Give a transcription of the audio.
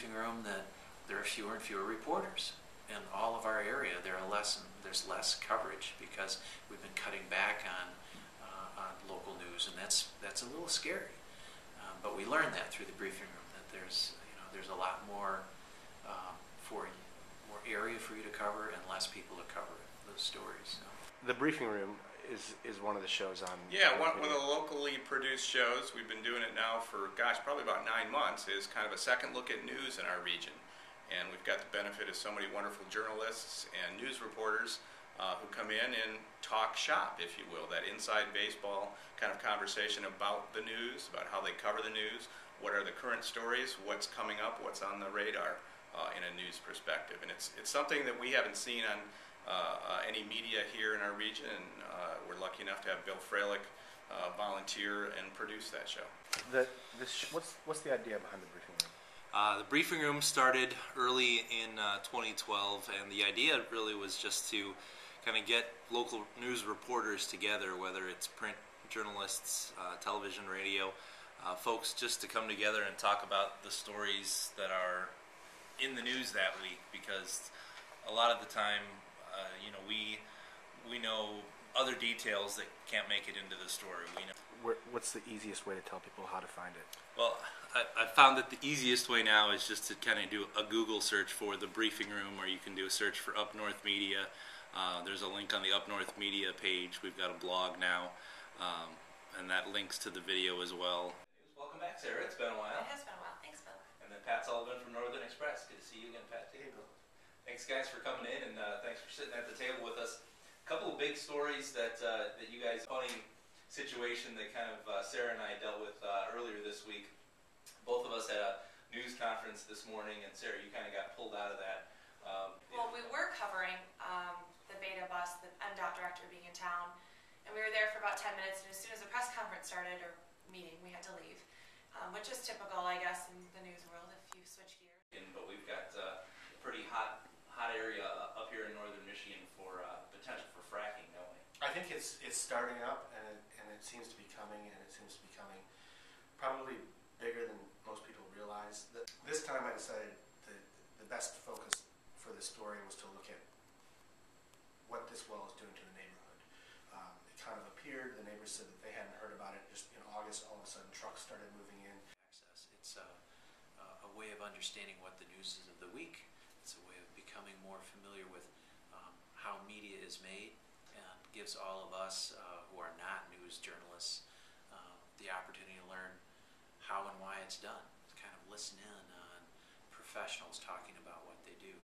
briefing room that there are fewer and fewer reporters. In all of our area, there's less coverage because we've been cutting back on local news, and that's a little scary. But we learned that through the briefing room, that there's a lot more more area for you to cover and less people to cover those stories. So. The briefing room is one of the shows on. Yeah, one of the locally produced shows. We've been doing it now for, gosh, probably about 9 months. Is kind of a second look at news in our region. And we've got the benefit of so many wonderful journalists and news reporters who come in and talk shop, if you will, that inside baseball kind of conversation about the news, about how they cover the news, what are the current stories, what's coming up, what's on the radar in a news perspective. And it's something that we haven't seen on any media here in our region, and we're lucky enough to have Bill Fralick volunteer and produce that show. What's the idea behind the briefing room? The briefing room started early in 2012, and the idea really was just to kind of get local news reporters together, whether it's print journalists, television, radio, folks just to come together and talk about the stories that are in the news that week, because a lot of the time, we know other details that can't make it into the story. We know. What's the easiest way to tell people how to find it? Well, I found that the easiest way now is just to kind of do a Google search for the briefing room, or you can do a search for UpNorth Media. There's a link on the UpNorth Media page. We've got a blog now, and that links to the video as well. Welcome back, Sarah. It's been a while. It has been a while. Thanks, Bill. And then Pat Sullivan from Northern Express. Good to see you again, Pat. Hey, Bill. Thanks, guys, for coming in, and thanks for sitting at the table with us. A couple of big stories that you guys, funny situation that kind of Sarah and I dealt with earlier this week. Both of us had a news conference this morning, and Sarah, you kind of got pulled out of that. Well, we were covering the beta bus, the MDOT director being in town, and we were there for about 10 minutes, and as soon as the press conference started, or meeting, we had to leave, which is typical, I guess, in the news world if you switch gears. But we've got a pretty hot area up here in northern Michigan for potential for fracking, don't we? I think it's starting up, and it seems to be coming, and it seems to be coming probably bigger than most people realize. This time I decided the best focus for this story was to look at what this well is doing to the neighborhood. It kind of appeared, the neighbors said that they hadn't heard about it. Just in August, all of a sudden trucks started moving in. It's a way of understanding what the news is of the week. It's a way of becoming more familiar with how media is made, and gives all of us who are not news journalists the opportunity to learn how and why it's done. Kind of listen in on professionals talking about what they do.